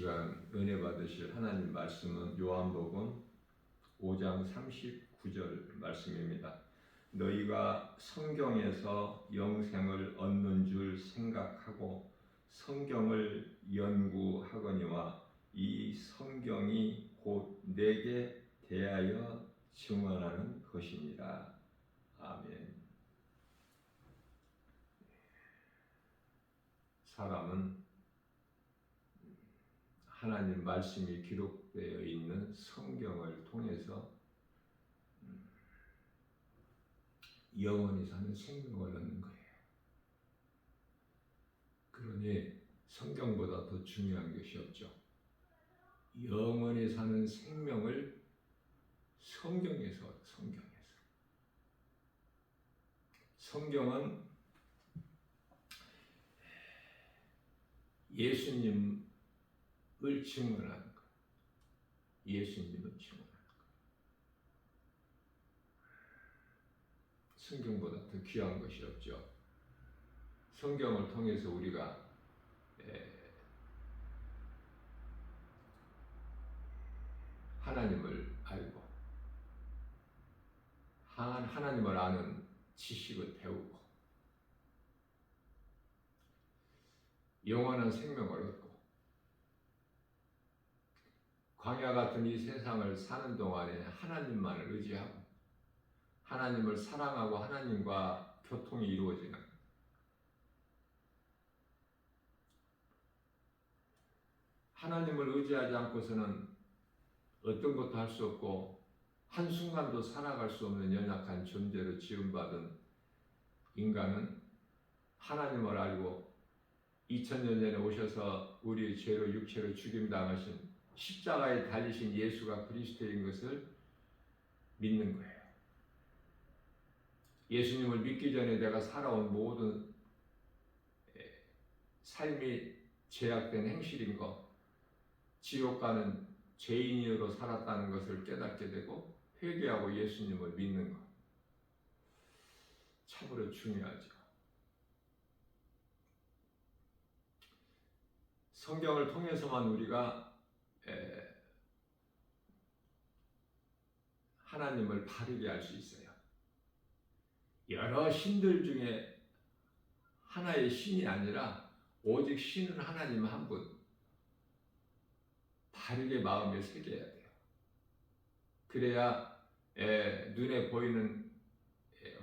시간 은혜 받으실 하나님 말씀은 요한복음 5장 39절 말씀입니다. 너희가 성경에서 영생을 얻는 줄 생각하고 성경을 연구하거니와 이 성경이 곧 내게 대하여 증언하는 것입니다. 아멘. 사람은 하나님 말씀이 기록되어 있는 성경을 통해서 영원히 사는 생명을 얻는 거예요. 그러니 성경보다 더 중요한 것이 없죠. 영원히 사는 생명을 성경에서 얻어요. 성경은 예수님을 증언하는 거예요. 예수님을 증언하는 거예요. 성경보다 더 귀한 것이 없죠. 성경을 통해서 우리가 하나님을 알고 하나님을 아는 지식을 배우고 영원한 생명을 얻고 광야 같은 이 세상을 사는 동안에 하나님만을 의지하고 하나님을 사랑하고 하나님과 교통이 이루어지는 하나님을 의지하지 않고서는 어떤 것도 할 수 없고 한순간도 살아갈 수 없는 연약한 존재로 지음받은 인간은 하나님을 알고 2000년 전에 오셔서 우리의 죄로 육체로 죽임당하신 십자가에 달리신 예수가 그리스도인 것을 믿는 거예요. 예수님을 믿기 전에 내가 살아온 모든 삶이 죄악된 행실인 것, 지옥 가는 죄인으로 살았다는 것을 깨닫게 되고 회개하고 예수님을 믿는 것, 참으로 중요하죠. 성경을 통해서만 우리가 하나님을 바르게 알 수 있어요. 여러 신들 중에 하나의 신이 아니라 오직 신은 하나님 한 분, 바르게 마음에 새겨야 돼요. 그래야 눈에 보이는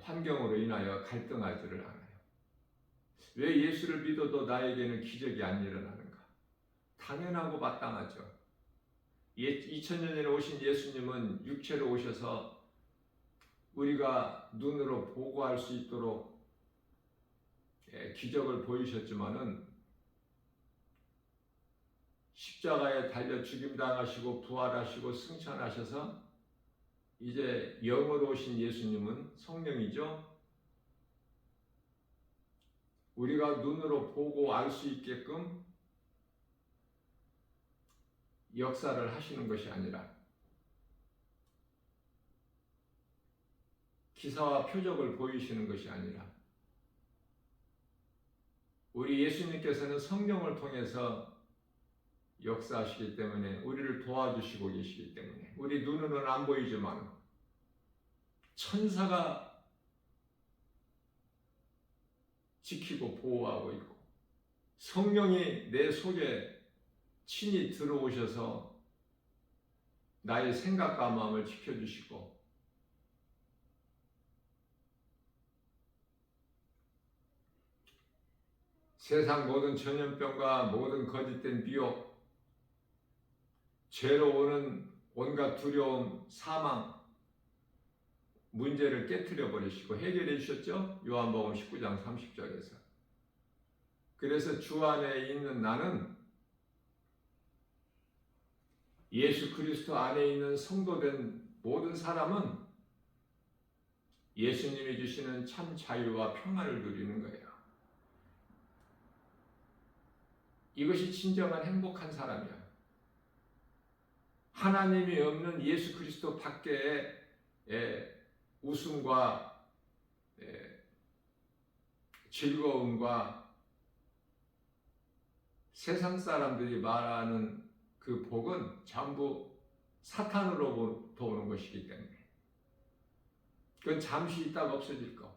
환경으로 인하여 갈등하지를 않아요. 왜 예수를 믿어도 나에게는 기적이 안 일어나는가? 당연하고 마땅하죠. 2000년 전에 오신 예수님은 육체로 오셔서 우리가 눈으로 보고 할 수 있도록 기적을 보이셨지만은 십자가에 달려 죽임당하시고 부활하시고 승천하셔서 이제 영으로 오신 예수님은 성령이죠. 우리가 눈으로 보고 알 수 있게끔 역사를 하시는 것이 아니라 기사와 표적을 보이시는 것이 아니라 우리 예수님께서는 성령을 통해서 역사하시기 때문에 우리를 도와주시고 계시기 때문에 우리 눈으로는 안 보이지만 천사가 지키고 보호하고 있고 성령이 내 속에 친히 들어오셔서 나의 생각과 마음을 지켜주시고 세상 모든 전염병과 모든 거짓된 미혹 죄로 오는 온갖 두려움, 사망, 문제를 깨트려 버리시고 해결해 주셨죠? 요한복음 19장 30절에서. 그래서 주 안에 있는 나는 예수 그리스도 안에 있는 성도된 모든 사람은 예수님이 주시는 참 자유와 평안을 누리는 거예요. 이것이 진정한 행복한 사람이야. 하나님이 없는 예수 그리스도 밖에 웃음과 즐거움과 세상 사람들이 말하는 그 복은 전부 사탄으로부터 오는 것이기 때문에 그건 잠시 있다가 없어질 거.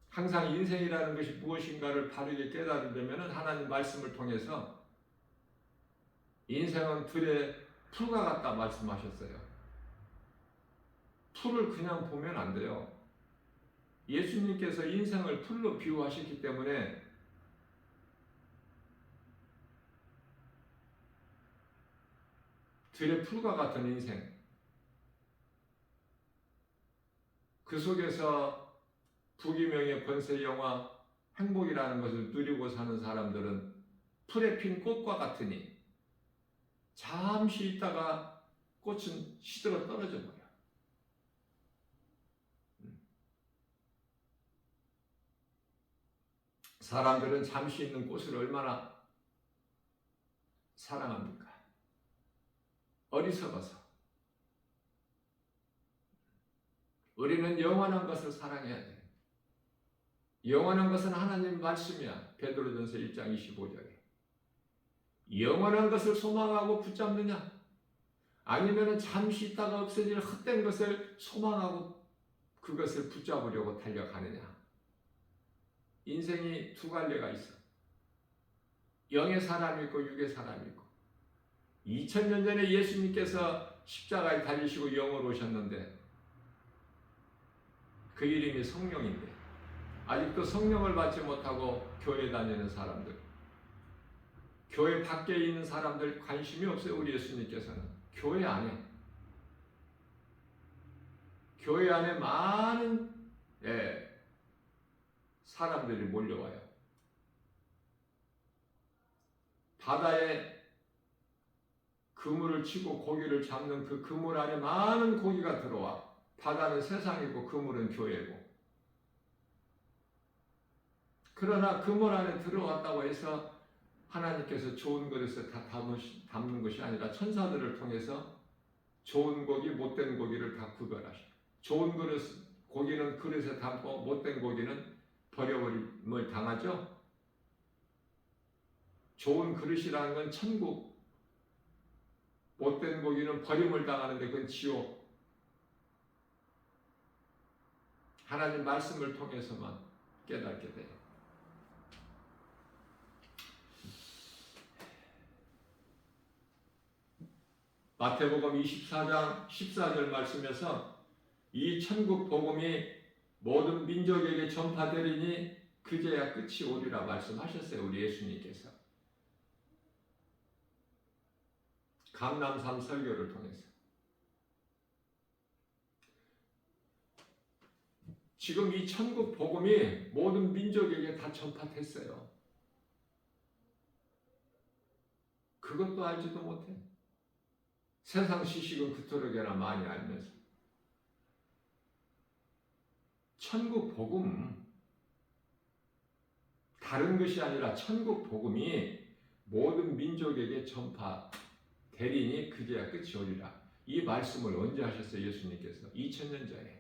항상 인생이라는 것이 무엇인가를 바르게 깨달으려면 하나님 말씀을 통해서 인생은 들의 풀과 같다 말씀하셨어요. 풀을 그냥 보면 안 돼요. 예수님께서 인생을 풀로 비유하셨기 때문에 들의 풀과 같은 인생, 그 속에서 부귀명예, 권세, 영화, 행복이라는 것을 누리고 사는 사람들은 풀에 핀 꽃과 같으니 잠시 있다가 꽃은 시들어 떨어져 버려. 사람들은 잠시 있는 꽃을 얼마나 사랑합니까? 어리석어서. 우리는 영원한 것을 사랑해야 돼. 영원한 것은 하나님 말씀이야. 베드로전서 1장 25절에. 영원한 것을 소망하고 붙잡느냐? 아니면 잠시 있다가 없어질 헛된 것을 소망하고 그것을 붙잡으려고 달려가느냐? 인생이 두 갈래가 있어. 영의 사람이 있고 육의 사람이 있고. 2000년 전에 예수님께서 십자가에 달리시고 영으로 오셨는데 그 이름이 성령인데 아직도 성령을 받지 못하고 교회 다니는 사람들, 교회 밖에 있는 사람들 관심이 없어요. 우리 예수님께서는 교회 안에 많은 사람들이 몰려와요. 바다에 그물을 치고 고기를 잡는 그 그물 안에 많은 고기가 들어와. 바다는 세상이고 그물은 교회고. 그러나 그물 안에 들어왔다고 해서 하나님께서 좋은 그릇에 다 담는 것이 아니라 천사들을 통해서 좋은 고기, 못된 고기를 다 구별하셔. 좋은 고기는 그릇에 담고 못된 고기는 버려버림을 당하죠. 좋은 그릇이라는 건 천국, 못된 고기는 버림을 당하는데 그건 지옥. 하나님 말씀을 통해서만 깨닫게 돼요. 마태복음 24장 14절 말씀에서 이 천국 복음이 모든 민족에게 전파되리니 그제야 끝이 오리라 말씀하셨어요. 우리 예수님께서. 감람산 설교를 통해서. 지금 이 천국 복음이 모든 민족에게 다 전파됐어요. 그것도 알지도 못해. 세상 지식은 그토록이나 많이 알면서. 천국 복음, 다른 것이 아니라 천국 복음이 모든 민족에게 전파되리니 그제야 끝이 오리라. 이 말씀을 언제 하셨어요? 예수님께서 2000년 전에.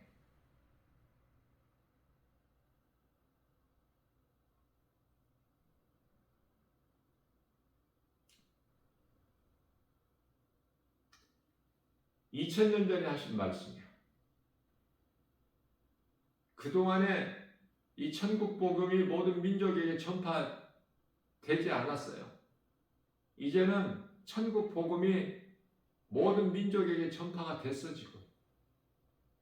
(2000년) 전에 하신 말씀이야. 그동안에 이 천국 복음이 모든 민족에게 전파되지 않았어요. 이제는 천국 복음이 모든 민족에게 전파가 됐어. 지금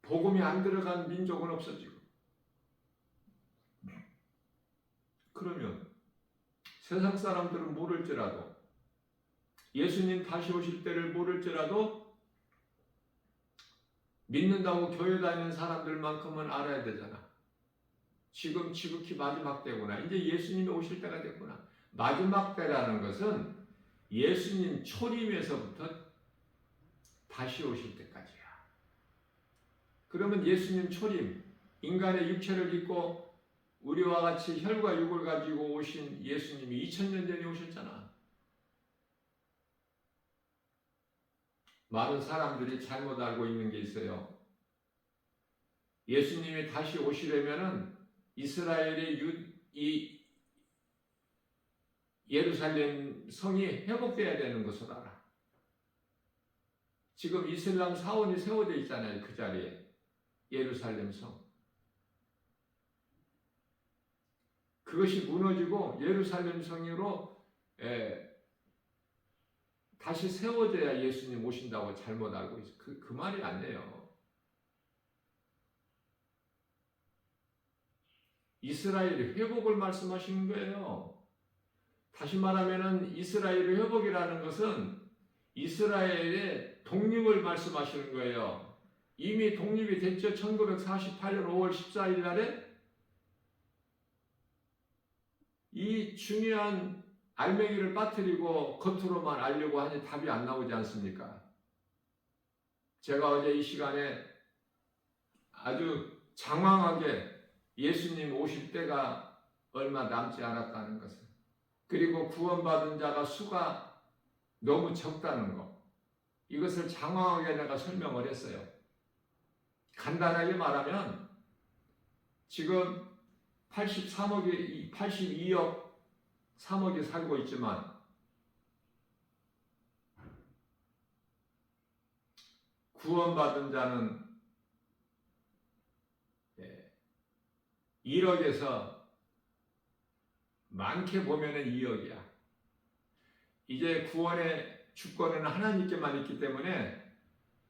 복음이 안 들어간 민족은 없어지고. 그러면 세상 사람들은 모를지라도, 예수님 다시 오실 때를 모를지라도 믿는다고 교회 다니는 사람들만큼은 알아야 되잖아. 지금 지극히 마지막 때구나. 이제 예수님이 오실 때가 됐구나. 마지막 때라는 것은 예수님 초림에서부터 다시 오실 때까지야. 그러면 예수님 초림, 인간의 육체를 입고 우리와 같이 혈과 육을 가지고 오신 예수님이 2000년 전에 오셨잖아. 많은 사람들이 잘못 알고 있는 게 있어요. 예수님이 다시 오시려면은 이스라엘의 예루살렘 성이 회복돼야 되는 것을 알아. 지금 이슬람 사원이 세워져 있잖아요. 그 자리에. 예루살렘 성. 그것이 무너지고 예루살렘 성으로 다시 세워져야 예수님 오신다고 잘못 알고 있어요. 그 말이 안 돼요. 이스라엘의 회복을 말씀하시는 거예요. 다시 말하면 이스라엘의 회복이라는 것은 이스라엘의 독립을 말씀하시는 거예요. 이미 독립이 됐죠. 1948년 5월 14일 날에 이 중요한 알맹이를 빠뜨리고 겉으로만 알려고 하니 답이 안 나오지 않습니까? 제가 어제 이 시간에 아주 장황하게 예수님 오실 때가 얼마 남지 않았다는 것을, 그리고 구원받은 자가 수가 너무 적다는 것, 이것을 장황하게 내가 설명을 했어요. 간단하게 말하면 지금 82억 3억이 살고 있지만 구원받은 자는 1억에서 많게 보면은 2억이야. 이제 구원의 주권은 하나님께만 있기 때문에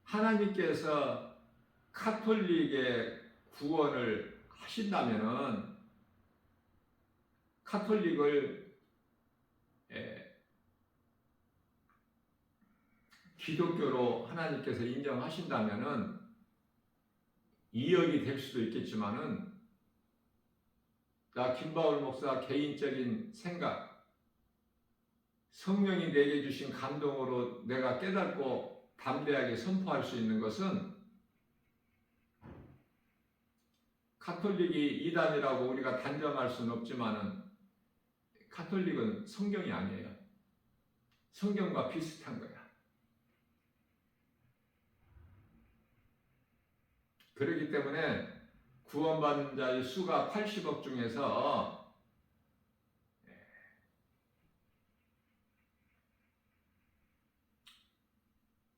하나님께서 카톨릭의 구원을 하신다면은 카톨릭을 기독교로 하나님께서 인정하신다면은 2억이 될 수도 있겠지만은 나 김바울 목사 개인적인 생각, 성령이 내게 주신 감동으로 내가 깨닫고 담대하게 선포할 수 있는 것은 카톨릭이 이단이라고 우리가 단정할 수는 없지만은 카톨릭은 성경이 아니에요. 성경과 비슷한 거야. 그렇기 때문에 구원받는 자의 수가 80억 중에서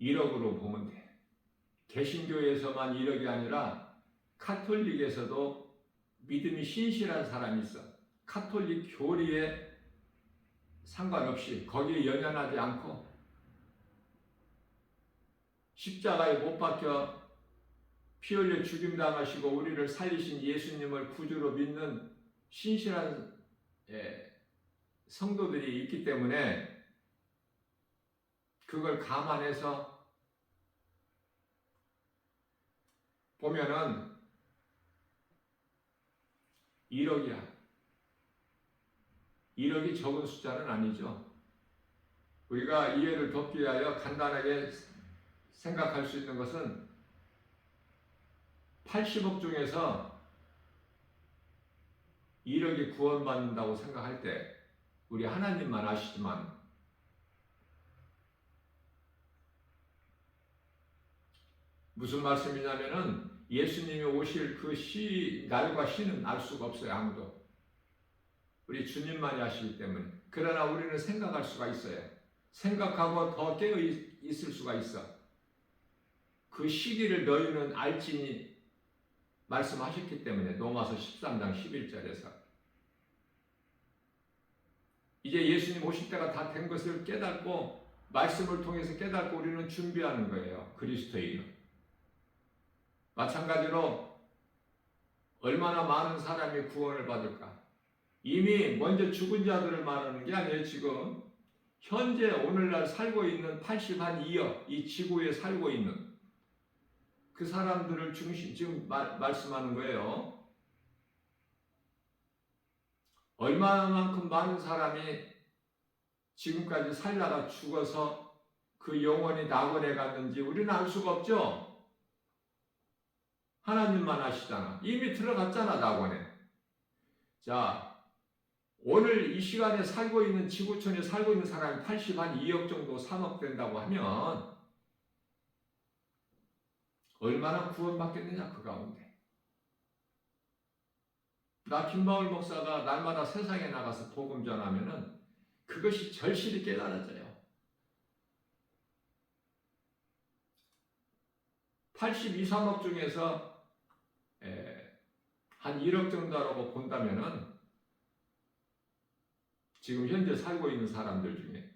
1억으로 보면 돼. 개신교에서만 1억이 아니라 카톨릭에서도 믿음이 신실한 사람이 있어. 카톨릭 교리에 상관없이 거기에 연연하지 않고 십자가에 못 박혀 피 흘려 죽임당하시고 우리를 살리신 예수님을 구주로 믿는 신실한 성도들이 있기 때문에 그걸 감안해서 보면은 1억이야. 1억이 적은 숫자는 아니죠. 우리가 이해를 돕기 위하여 간단하게 생각할 수 있는 것은 80억 중에서 1억이 구원받는다고 생각할 때 우리 하나님만 아시지만 무슨 말씀이냐면은 예수님이 오실 그 날과 시는 알 수가 없어요. 아무도. 우리 주님만이 아시기 때문에. 그러나 우리는 생각할 수가 있어요. 생각하고 더 깨어 있을 수가 있어. 그 시기를 너희는 알지니 말씀하셨기 때문에 로마서 13장 11절에서 이제 예수님 오실 때가 다 된 것을 깨닫고 말씀을 통해서 깨닫고 우리는 준비하는 거예요. 그리스도인은. 마찬가지로 얼마나 많은 사람이 구원을 받을까? 이미 먼저 죽은 자들을 말하는 게 아니에요. 지금 현재 오늘날 살고 있는 82억 이 지구에 살고 있는 그 사람들을 지금 말씀하는 거예요. 얼마만큼 많은 사람이 지금까지 살다가 죽어서 그 영혼이 낙원에 갔는지 우리는 알 수가 없죠. 하나님만 아시잖아. 이미 들어갔잖아, 낙원에. 자, 오늘 이 시간에 살고 있는 지구촌에 살고 있는 사람이 82억 정도 3억 된다고 하면 얼마나 구원받겠느냐 그 가운데. 나 김바울 목사가 날마다 세상에 나가서 복음 전하면은 그것이 절실히 깨달아져요. 82, 3억 중에서 한 1억 정도라고 본다면은 지금 현재 살고 있는 사람들 중에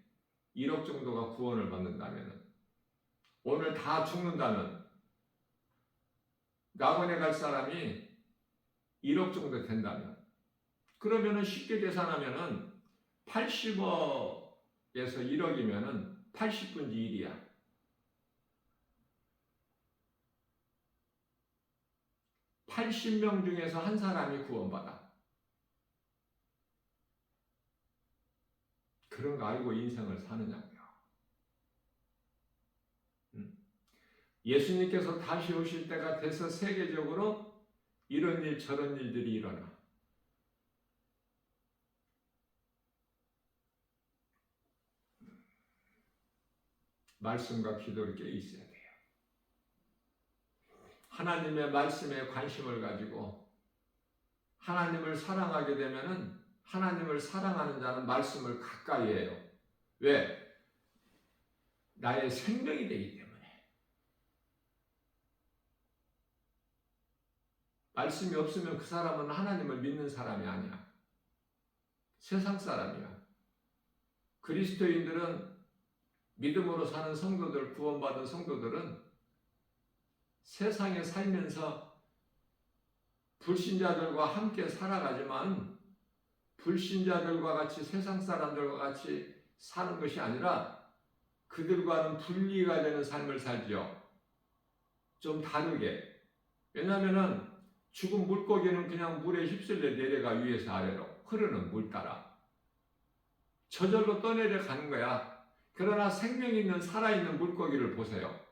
1억 정도가 구원을 받는다면은 오늘 다 죽는다면 낙원에 갈 사람이 1억 정도 된다면 그러면은 쉽게 계산하면은 80억에서 1억이면은 80분의 1이야. 80명 중에서 한 사람이 구원받아. 그런 거 알고 인생을 사느냐고요. 예수님께서 다시 오실 때가 돼서 세계적으로 이런 일 저런 일들이 일어나. 말씀과 기도를 깨 있어야 돼요. 하나님의 말씀에 관심을 가지고 하나님을 사랑하게 되면은 하나님을 사랑하는 자는 말씀을 가까이 해요. 왜? 나의 생명이 되기 때문에. 말씀이 없으면 그 사람은 하나님을 믿는 사람이 아니야. 세상 사람이야. 그리스도인들은 믿음으로 사는 성도들, 구원받은 성도들은 세상에 살면서 불신자들과 함께 살아가지만 불신자들과 같이 세상 사람들과 같이 사는 것이 아니라 그들과는 분리가 되는 삶을 살죠. 좀 다르게. 왜냐하면 죽은 물고기는 그냥 물에 휩쓸려 내려가 위에서 아래로 흐르는 물 따라 저절로 떠내려 가는 거야. 그러나 생명 있는 살아있는 물고기를 보세요.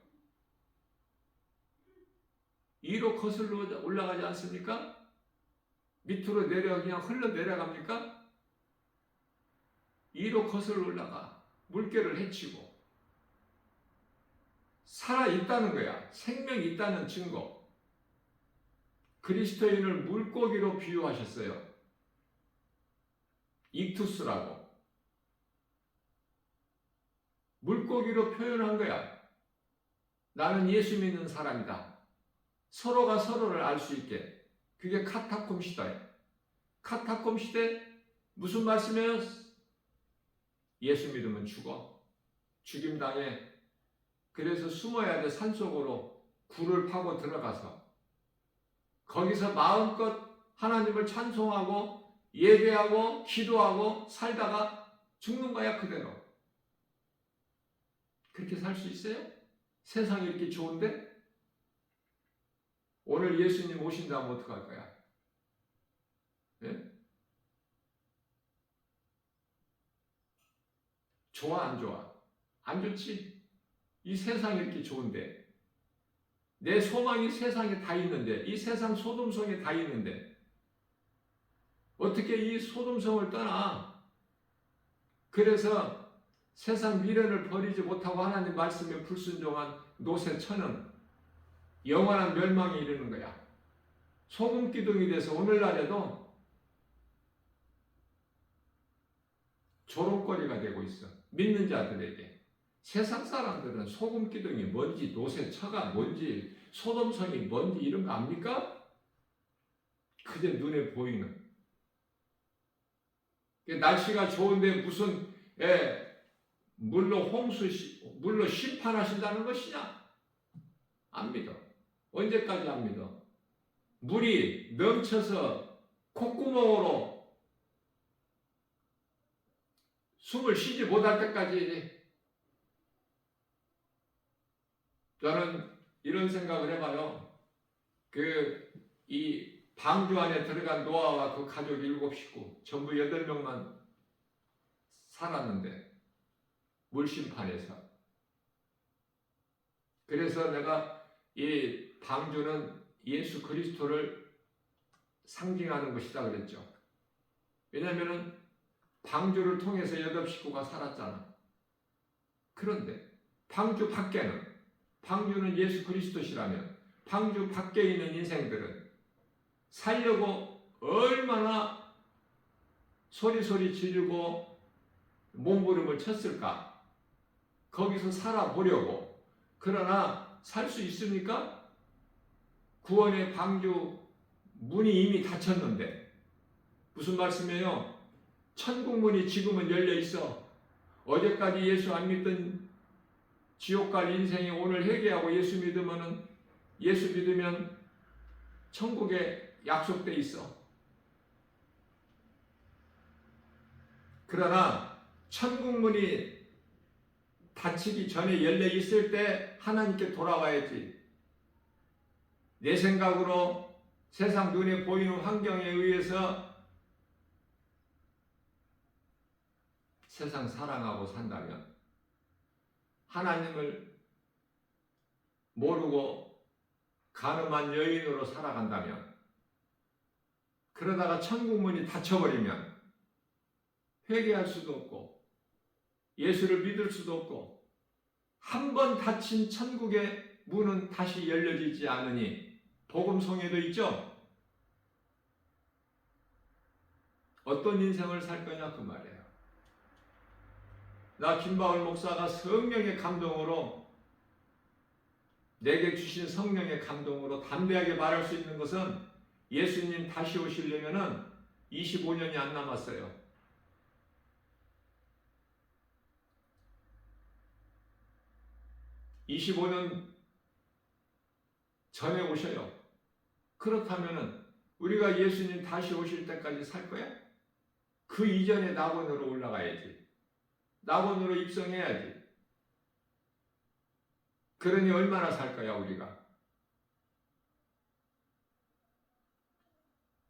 위로 거슬러 올라가지 않습니까? 밑으로 내려 그냥 흘러 내려갑니까? 위로 거슬러 올라가 물결을 헤치고 살아있다는 거야. 생명이 있다는 증거. 그리스도인을 물고기로 비유하셨어요. 익투스라고. 물고기로 표현한 거야. 나는 예수 믿는 사람이다. 서로가 서로를 알 수 있게. 그게 카타콤 시대예요. 카타콤 시대 무슨 말씀이에요? 예수 믿으면 죽어. 죽임당해. 그래서 숨어야 돼. 산속으로 굴을 파고 들어가서 거기서 마음껏 하나님을 찬송하고 예배하고 기도하고 살다가 죽는 거야 그대로. 그렇게 살 수 있어요? 세상이 이렇게 좋은데? 오늘 예수님 오신다면 어떡할 거야? 네? 좋아 안 좋아? 안 좋지? 이 세상이 이렇게 좋은데 내 소망이 세상에 다 있는데 이 세상 소돔성에 다 있는데 어떻게 이 소돔성을 떠나? 그래서 세상 미련을 버리지 못하고 하나님 말씀에 불순종한 노새처는 영원한 멸망에 이르는 거야. 소금 기둥이 돼서 오늘날에도 조롱거리가 되고 있어. 믿는 자들에게. 세상 사람들은 소금 기둥이 뭔지 노새처가 뭔지 소돔성이 뭔지 이런 거 압니까? 그저 눈에 보이는. 날씨가 좋은데 무슨 물로 심판하신다는 것이냐? 안 믿어. 언제까지 안 믿어? 물이 넘쳐서 콧구멍으로 숨을 쉬지 못할 때까지. 저는 이런 생각을 해봐요. 이 방주 안에 들어간 노아와 그 가족 7식구 전부 8명만 살았는데 물심판에서. 그래서 내가 이 방주는 예수 그리스도를 상징하는 것이다 그랬죠. 왜냐하면 방주를 통해서 8식구가 살았잖아. 그런데 방주 밖에는, 방주는 예수 그리스도시라면 방주 밖에 있는 인생들은 살려고 얼마나 소리 지르고 몸부림을 쳤을까? 거기서 살아보려고. 그러나 살 수 있습니까? 구원의 방주 문이 이미 닫혔는데. 무슨 말씀이에요? 천국 문이 지금은 열려 있어. 어제까지 예수 안 믿던 지옥 갈 인생이 오늘 회개하고 예수 믿으면 천국에 약속돼 있어. 그러나 천국 문이 닫히기 전에 열려 있을 때 하나님께 돌아와야지. 내 생각으로 세상 눈에 보이는 환경에 의해서 세상 사랑하고 산다면, 하나님을 모르고 가늠한 여인으로 살아간다면, 그러다가 천국 문이 닫혀버리면 회개할 수도 없고 예수를 믿을 수도 없고, 한 번 닫힌 천국의 문은 다시 열려지지 않으니 복음송에도 있죠. 어떤 인생을 살 거냐 그 말이에요. 나 김바울 목사가 성령의 감동으로, 내게 주신 성령의 감동으로 담대하게 말할 수 있는 것은, 예수님 다시 오시려면은 25년이 안 남았어요. 25년 전에 오셔요. 그렇다면은 우리가 예수님 다시 오실 때까지 살 거야? 그 이전에 낙원으로 올라가야지. 낙원으로 입성해야지. 그러니 얼마나 살 거야 우리가?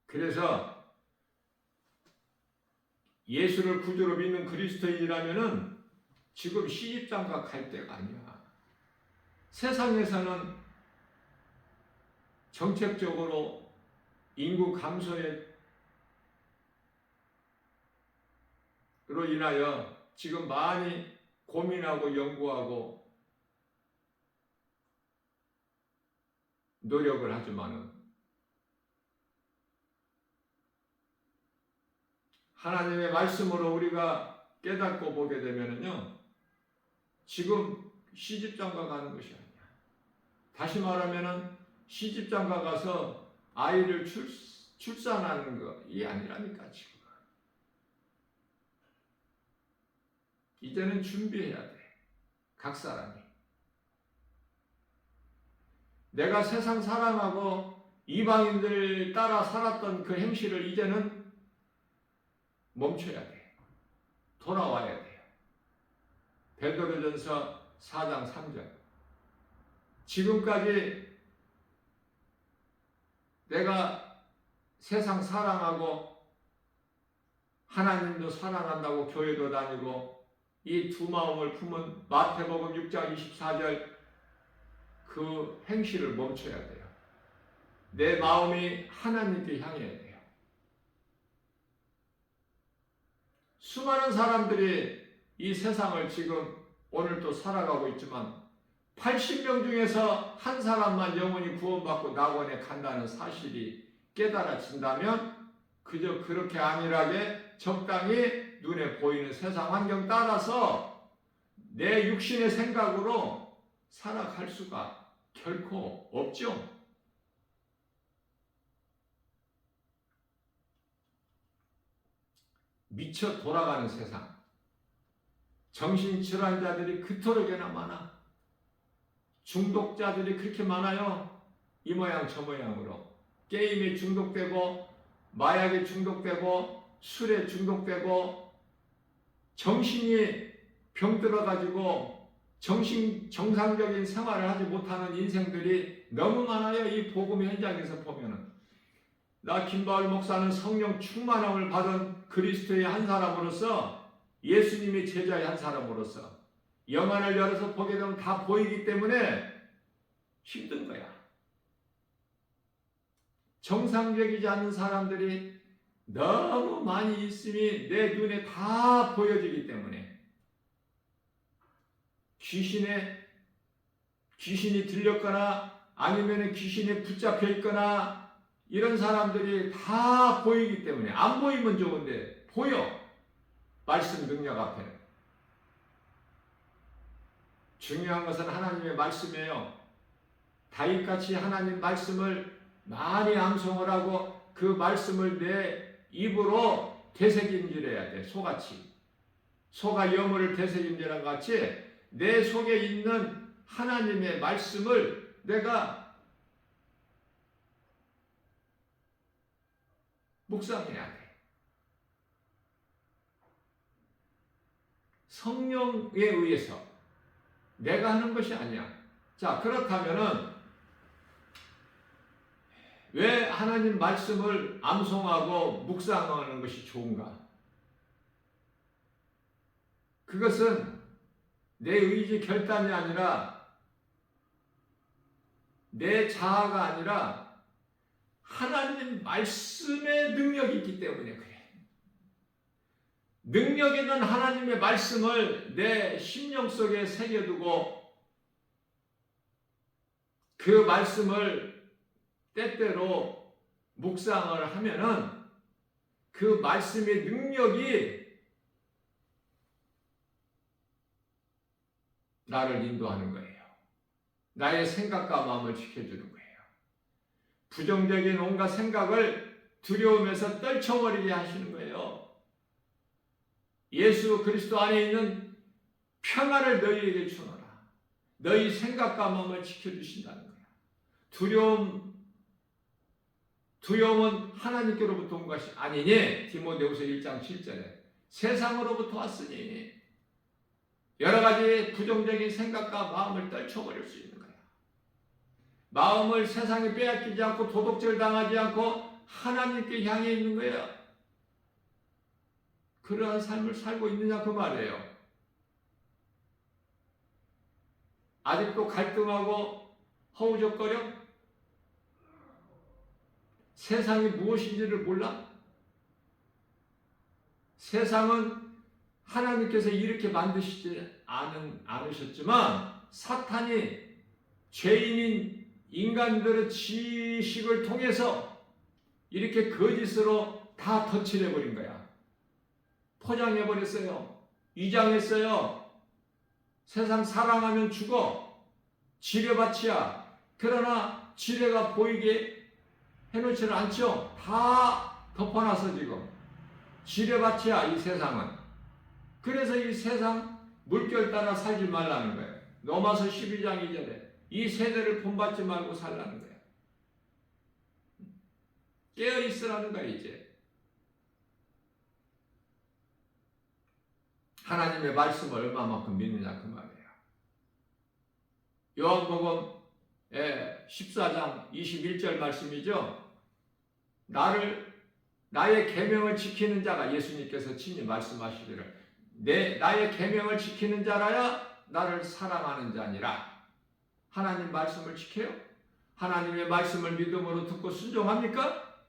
그래서 예수를 구주로 믿는 그리스도인이라면은 지금 시집장가 갈 때가 아니야. 세상에서는 정책적으로 인구 감소로 인하여 지금 많이 고민하고 연구하고 노력을 하지만은, 하나님의 말씀으로 우리가 깨닫고 보게 되면은요, 지금 시집장가 가는 것이 아니야. 다시 말하면은 시집장가 가서 아이를 출산하는 것이 아니라니까. 지금 이제는 준비해야 돼. 각 사람이. 내가 세상 사랑하고 이방인들 따라 살았던 그 행실을 이제는 멈춰야 돼. 돌아와야 돼. 베드로전서 4장 3절. 지금까지 내가 세상 사랑하고 하나님도 사랑한다고 교회도 다니고 이 두 마음을 품은 마태복음 6장 24절 그 행실을 멈춰야 돼요. 내 마음이 하나님께 향해야 돼요. 수많은 사람들이 이 세상을 지금 오늘도 살아가고 있지만 80명 중에서 한 사람만 영원히 구원받고 낙원에 간다는 사실이 깨달아진다면, 그저 그렇게 안일하게 적당히 눈에 보이는 세상 환경 따라서 내 육신의 생각으로 살아갈 수가 결코 없죠. 미쳐 돌아가는 세상, 정신질환자들이 그토록이나 많아. 중독자들이 그렇게 많아요. 이 모양 저 모양으로. 게임에 중독되고, 마약에 중독되고, 술에 중독되고, 정신이 병들어가지고 정상적인 생활을 하지 못하는 인생들이 너무 많아요. 이 복음 현장에서 보면은. 나 김바울 목사는 성령 충만함을 받은 그리스도의 한 사람으로서, 예수님의 제자의 한 사람으로서 영안을 열어서 보게 되면 다 보이기 때문에 힘든 거야. 정상적이지 않은 사람들이 너무 많이 있음이 내 눈에 다 보여지기 때문에, 귀신이 들렸거나 아니면 귀신에 붙잡혀 있거나 이런 사람들이 다 보이기 때문에, 안 보이면 좋은데 보여. 말씀 능력 앞에. 중요한 것은 하나님의 말씀이에요. 다윗같이 하나님 말씀을 많이 암송을 하고 그 말씀을 내 입으로 되새김질해야 돼. 소같이. 소가 여물을 되새김질한 것 같이 내 속에 있는 하나님의 말씀을 내가 묵상해야 돼. 성령에 의해서 내가 하는 것이 아니야. 자, 그렇다면은 왜 하나님 말씀을 암송하고 묵상하는 것이 좋은가? 그것은 내 의지 결단이 아니라 내 자아가 아니라 하나님 말씀의 능력이 있기 때문에 그래. 능력 있는 하나님의 말씀을 내 심령 속에 새겨두고 그 말씀을 때때로 묵상을 하면은 그 말씀의 능력이 나를 인도하는 거예요. 나의 생각과 마음을 지켜주는 거예요. 부정적인 온갖 생각을 두려움에서 떨쳐버리게 하시는 거예요. 예수 그리스도 안에 있는 평안을 너희에게 주노라. 너희 생각과 마음을 지켜주신다는 거야. 두려움은 하나님께로부터 온 것이 아니니 디모데후서 1장 7절에 세상으로부터 왔으니 여러 가지 부정적인 생각과 마음을 떨쳐버릴 수 있는 거야. 마음을 세상에 빼앗기지 않고 도덕질 당하지 않고 하나님께 향해 있는 거야. 그러한 삶을 살고 있느냐 그 말이에요. 아직도 갈등하고 허우적거려? 세상이 무엇인지를 몰라? 세상은 하나님께서 이렇게 만드시지 않으셨지만 사탄이 죄인인 인간들의 지식을 통해서 이렇게 거짓으로 다 덧칠해버린 거야. 포장해버렸어요. 위장했어요. 세상 사랑하면 죽어. 지뢰밭이야. 그러나 지뢰가 보이게 해놓지는 않죠. 다 덮어놔서 지금. 지뢰밭이야 이 세상은. 그래서 이 세상 물결 따라 살지 말라는 거예요. 로마서 12장 2절에 이 세대를 본받지 말고 살라는 거예요. 깨어있으라는 거예요 이제. 하나님의 말씀을 얼마만큼 믿느냐 그 말이에요. 요한복음 14장 21절 말씀이죠. 나의 계명을 지키는 자가 예수님께서 친히 말씀하시기를 나의 계명을 지키는 자라야 나를 사랑하는 자니라. 하나님 말씀을 지켜요? 하나님의 말씀을 믿음으로 듣고 순종합니까?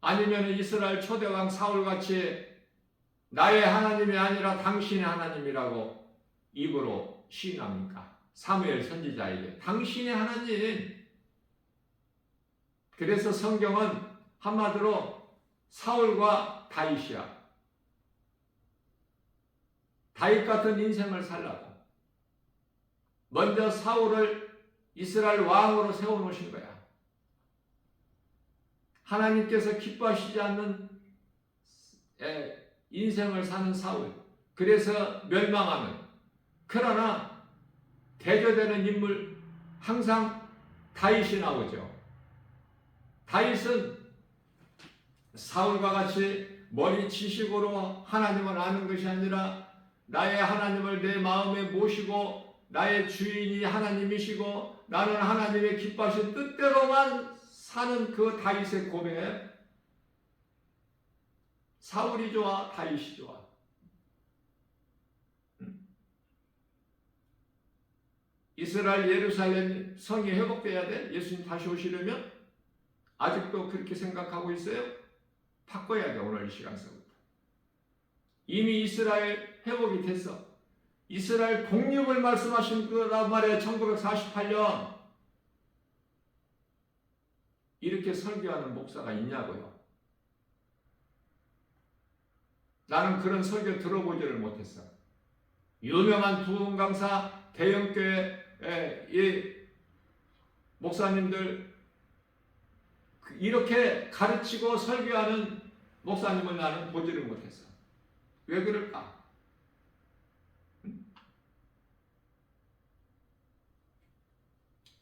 아니면 이스라엘 초대왕 사울같이 나의 하나님이 아니라 당신의 하나님이라고 입으로 시인합니까? 사무엘 선지자에게 당신의 하나님. 그래서 성경은 한마디로 사울과 다윗이야. 다윗 같은 인생을 살라고 먼저 사울을 이스라엘 왕으로 세워놓으신 거야. 하나님께서 기뻐하시지 않는 인생을 사는 사울. 그래서 멸망하는. 그러나 대조되는 인물 항상 다윗이 나오죠. 다윗은 사울과 같이 머리 지식으로 하나님을 아는 것이 아니라 나의 하나님을 내 마음에 모시고 나의 주인이 하나님이시고 나는 하나님의 기뻐하신 뜻대로만 사는 그 다윗의 고백. 사울이 좋아, 다윗이 좋아. 이스라엘 예루살렘 성이 회복돼야 돼? 예수님 다시 오시려면? 아직도 그렇게 생각하고 있어요? 바꿔야 돼, 오늘 이 시간서부터. 이미 이스라엘 회복이 됐어. 이스라엘 독립을 말씀하신 거란 말이에요. 1948년. 이렇게 설교하는 목사가 있냐고요. 나는 그런 설교 들어보지를 못했어. 유명한 부흥 강사, 대형교회 이 목사님들 이렇게 가르치고 설교하는 목사님을 나는 보지를 못했어. 왜 그럴까?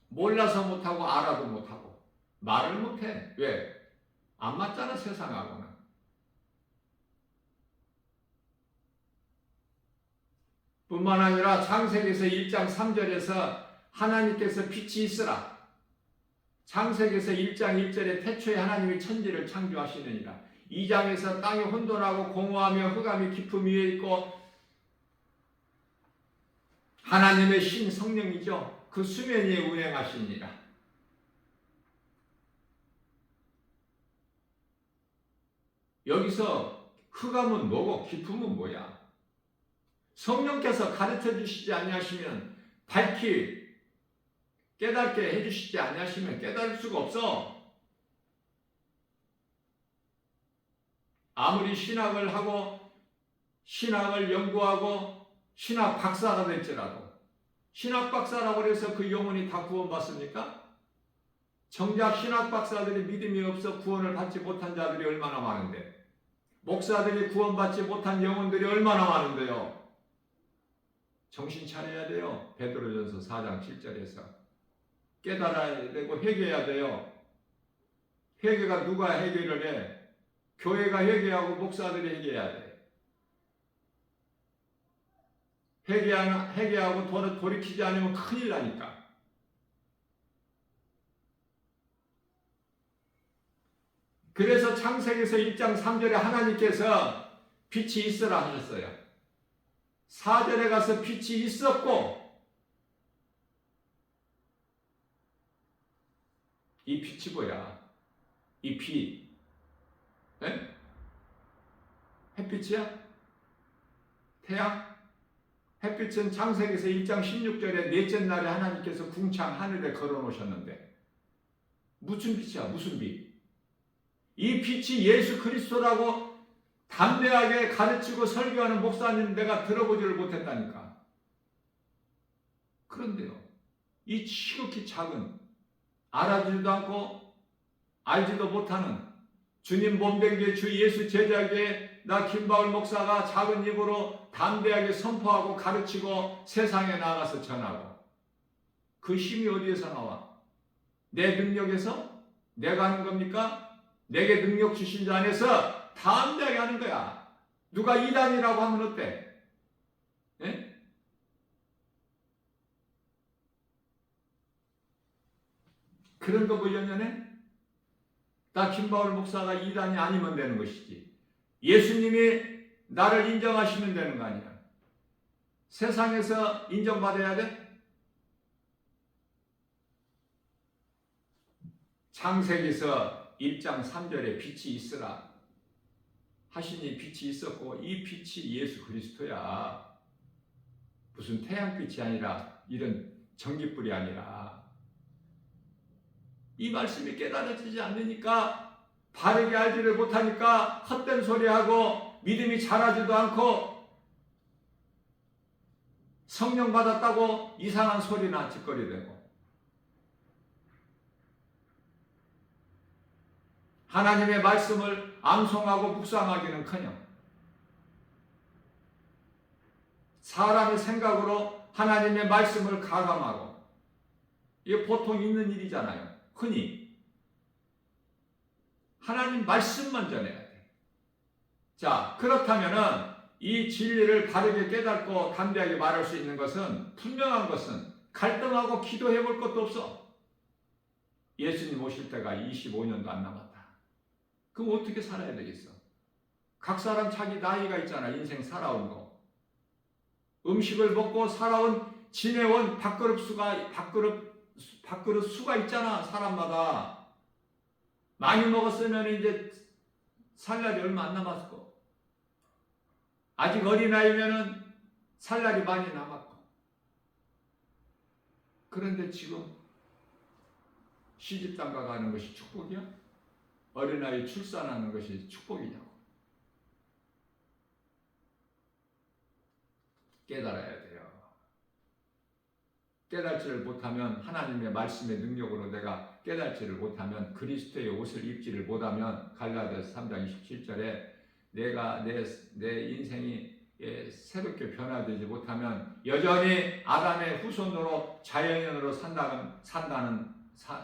몰라서 못하고 알아도 못하고 말을 못해. 왜? 안 맞잖아, 세상하고는. 뿐만 아니라 창세기에서 1장 3절에서 하나님께서 빛이 있으라. 창세기에서 1장 1절에 태초에 하나님이 천지를 창조하시느니라. 2장에서 땅이 혼돈하고 공허하며 흑암이 깊음 위에 있고 하나님의 신 성령이죠. 그 수면 위에 운행하시니라. 여기서 흑암은 뭐고 깊음은 뭐야? 성령께서 가르쳐 주시지 아니하시면 밝히 깨닫게 해주시지 아니하시면 깨달을 수가 없어. 아무리 신학을 하고 신학을 연구하고 신학 박사가 될지라도 신학 박사라고 해서 그 영혼이 다 구원받습니까? 정작 신학 박사들이 믿음이 없어 구원을 받지 못한 자들이 얼마나 많은데, 목사들이 구원받지 못한 영혼들이 얼마나 많은데요. 정신 차려야 돼요. 베드로전서 4장 7절에서 깨달아야 되고 회개해야 돼요. 회개가 누가 해결을 해? 교회가 회개하고 목사들이 회개해야 돼. 회개하고 돌이키지 않으면 큰일 나니까. 그래서 창세기에서 1장 3절에 하나님께서 빛이 있으라 하셨어요. 4절에 가서 빛이 있었고, 이 빛이 뭐야? 이 빛. 네? 햇빛이야? 태양? 햇빛은 창세기에서 1장 16절에 넷째 날에 하나님께서 궁창 하늘에 걸어놓으셨는데 무슨 빛이야? 무슨 빛? 이 빛이 예수 그리스도라고 담대하게 가르치고 설교하는 목사님 내가 들어보지를 못했다니까. 그런데요, 이 지극히 작은, 알아주지도 않고 알지도 못하는 주님 몸된 주 예수 제자에게 나 김바울 목사가 작은 입으로 담대하게 선포하고 가르치고 세상에 나가서 전하고, 그 힘이 어디에서 나와? 내 능력에서? 내가 하는 겁니까? 내게 능력 주신 자 안에서 담대하게 하는 거야. 누가 이단이라고 하면 어때? 예? 그런 거 뭐 연연해? 나 김바울 목사가 이단이 아니면 되는 것이지. 예수님이 나를 인정하시면 되는 거 아니야. 세상에서 인정받아야 돼? 창세기에서 1장 3절에 빛이 있으라 하시니 빛이 있었고, 이 빛이 예수 그리스도야. 무슨 태양빛이 아니라 이런 전기불이 아니라. 이 말씀이 깨달아지지 않으니까, 바르게 알지를 못하니까 헛된 소리하고 믿음이 자라지도 않고 성령 받았다고 이상한 소리나 짓거리되고, 하나님의 말씀을 암송하고 묵상하기는커녕 사람의 생각으로 하나님의 말씀을 가감하고, 이게 보통 있는 일이잖아요. 흔히 하나님 말씀만 전해야 돼. 자, 그렇다면은 이 진리를 바르게 깨닫고 담대하게 말할 수 있는 것은, 분명한 것은 갈등하고 기도해 볼 것도 없어. 예수님 오실 때가 25년도 안 남았다. 그럼 어떻게 살아야 되겠어? 각 사람 자기 나이가 있잖아. 인생 살아온 거. 음식을 먹고 살아온, 지내온 밥그릇 수가 있잖아. 사람마다. 많이 먹었으면 이제 살 날이 얼마 안 남았고, 아직 어린아이면은 살 날이 많이 남았고. 그런데 지금 시집장가 가는 것이 축복이야? 어린아이 출산하는 것이 축복이냐고. 깨달아야 돼요. 깨달지를 못하면, 하나님의 말씀의 능력으로 내가 깨달지를 못하면, 그리스도의 옷을 입지를 못하면, 갈라디아서 3장 27절에 내가 내 인생이 새롭게 변화되지 못하면 여전히 아담의 후손으로 자연인으로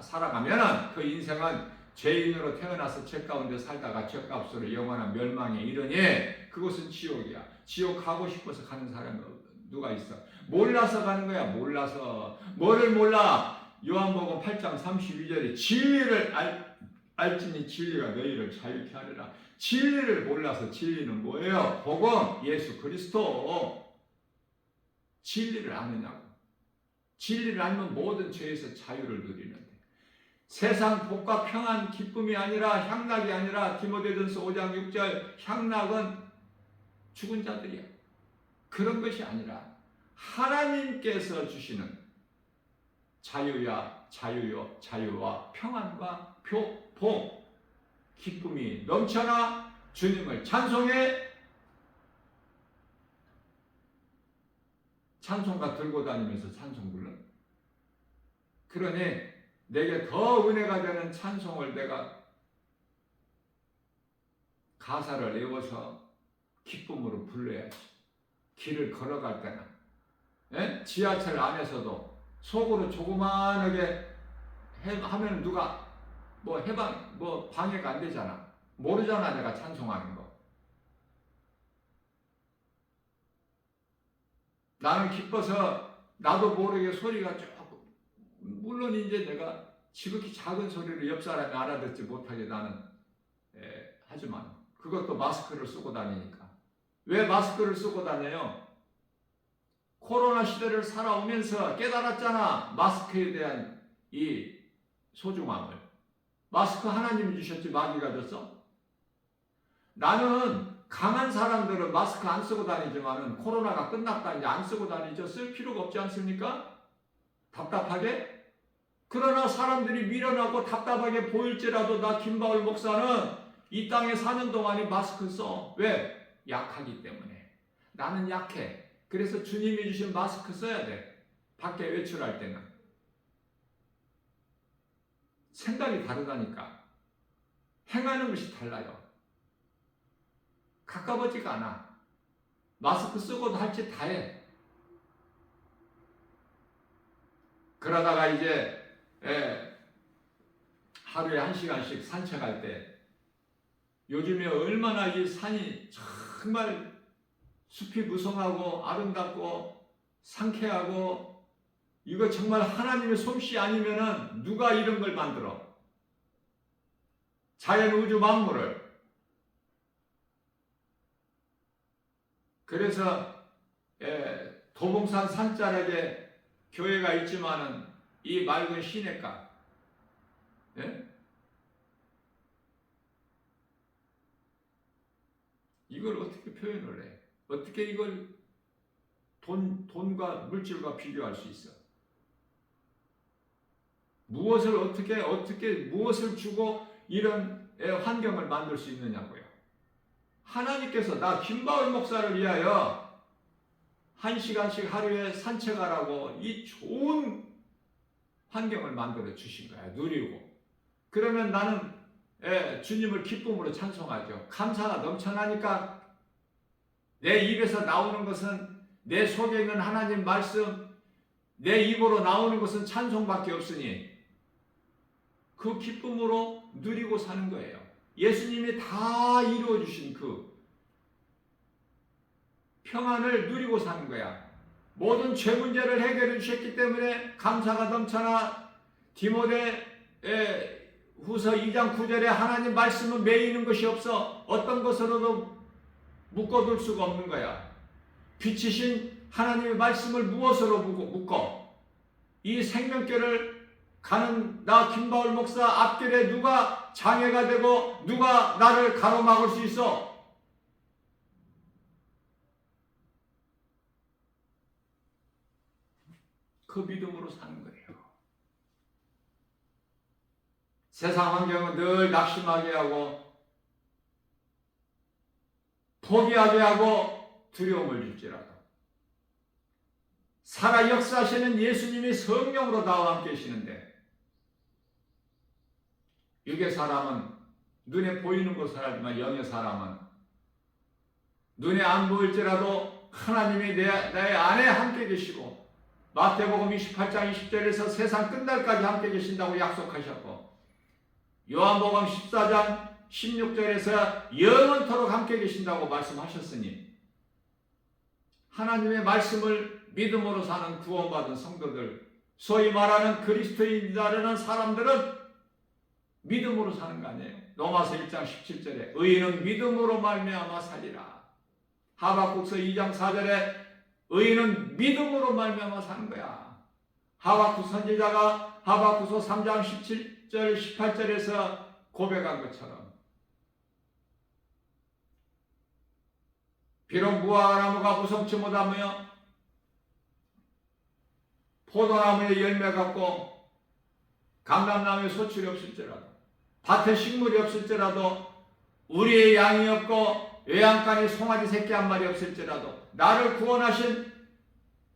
살아가면 그 인생은 죄인으로 태어나서 죄 가운데 살다가 죄값으로 영원한 멸망에 이르니 그곳은 지옥이야. 지옥 가고 싶어서 가는 사람이 누가 있어? 몰라서 가는 거야. 몰라서. 뭐를 몰라? 요한복음 8장 32절에 진리를 알지니 진리가 너희를 자유케 하리라. 진리를 몰라서. 진리는 뭐예요? 복음, 예수 그리스도. 진리를 아느냐고. 진리를 알면 모든 죄에서 자유를 누리는데, 세상 복과 평안 기쁨이 아니라, 향락이 아니라, 디모데전서 5장 6절 향락은 죽은 자들이야. 그런 것이 아니라 하나님께서 주시는 자유와 평안과 복, 기쁨이 넘쳐나 주님을 찬송해. 찬송가 들고 다니면서 찬송 불러. 그러니 내게 더 은혜가 되는 찬송을 내가 가사를 외워서 기쁨으로 불러야지. 길을 걸어갈 때는, 지하철 안에서도 속으로 조그만하게 하면 누가 방해가 안 되잖아. 모르잖아, 내가 찬송하는 거. 나는 기뻐서 나도 모르게 소리가 조금, 물론 이제 내가 지극히 작은 소리를 옆 사람이 알아듣지 못하게 나는 하지만 그것도 마스크를 쓰고 다니니까. 왜 마스크를 쓰고 다녀요? 코로나 시대를 살아오면서 깨달았잖아. 마스크에 대한 이 소중함을. 마스크 하나님이 주셨지 마귀가 줬어? 나는 강한 사람들은 마스크 안 쓰고 다니지만은 코로나가 끝났다 이제 안 쓰고 다니죠. 쓸 필요가 없지 않습니까? 답답하게? 그러나 사람들이 미련하고 답답하게 보일지라도 나 김바울 목사는 이 땅에 사는 동안에 마스크 써. 왜? 약하기 때문에. 나는 약해. 그래서 주님이 주신 마스크 써야 돼. 밖에 외출할 때는. 생각이 다르다니까. 행하는 것이 달라요. 가까워지가 않아. 마스크 쓰고도 할 짓 다 해. 그러다가 이제 하루에 1시간씩 산책할 때, 요즘에 얼마나 이 산이 정말 숲이 무성하고 아름답고 상쾌하고, 이거 정말 하나님의 솜씨 아니면은 누가 이런 걸 만들어? 자연 우주 만물을. 그래서 도봉산 산자락에 교회가 있지만은 이 맑은 시냇가, 이걸 어떻게 표현을 해? 어떻게 이걸 돈과 물질과 비교할 수 있어? 무엇을 주고 이런 환경을 만들 수 있느냐고요. 하나님께서 나 김바울 목사를 위하여 1시간씩 하루에 산책하라고 이 좋은 환경을 만들어 주신 거야. 누리고. 그러면 나는 주님을 기쁨으로 찬송하죠. 감사가 넘쳐나니까. 내 입에서 나오는 것은, 내 속에 있는 하나님 말씀, 내 입으로 나오는 것은 찬송밖에 없으니 그 기쁨으로 누리고 사는 거예요. 예수님이 다 이루어주신 그 평안을 누리고 사는 거야. 모든 죄 문제를 해결해 주셨기 때문에 감사가 넘쳐나. 디모데 후서 2장 9절에 하나님 말씀은 매이는 것이 없어 어떤 것으로도 묶어둘 수가 없는 거야. 빛이신 하나님의 말씀을 무엇으로 묶어? 이 생명길을 가는 나 김바울 목사 앞길에 누가 장애가 되고 누가 나를 가로막을 수 있어? 그 믿음으로 사는 거예요. 세상 환경은 늘 낙심하게 하고 포기하게 하고 두려움을 줄지라도 살아 역사하시는 예수님이 성령으로 나와 함께 계시는데, 육의 사람은 눈에 보이는 것을 하지만 영의 사람은 눈에 안 보일지라도 하나님이 나의 안에 함께 계시고, 마태복음 28장 20절에서 세상 끝날까지 함께 계신다고 약속하셨고, 요한복음 14장 16절에서 영원토록 함께 계신다고 말씀하셨으니, 하나님의 말씀을 믿음으로 사는 구원받은 성도들, 소위 말하는 그리스도인이라는 사람들은 믿음으로 사는 거 아니에요. 로마서 1장 17절에 의인은 믿음으로 말미암아 살리라. 하박국서 2장 4절에 의인은 믿음으로 말미암아 사는 거야. 하박국 선지자가 하박국서 3장 17절 18절에서 고백한 것처럼, 비록 무화과나무가 무성치 못하며 포도나무에 열매가 없고 감람나무에 소출이 없을지라도, 밭에 식물이 없을지라도, 우리의 양이 없고 외양간에 송아지 새끼 한 마리 없을지라도 나를 구원하신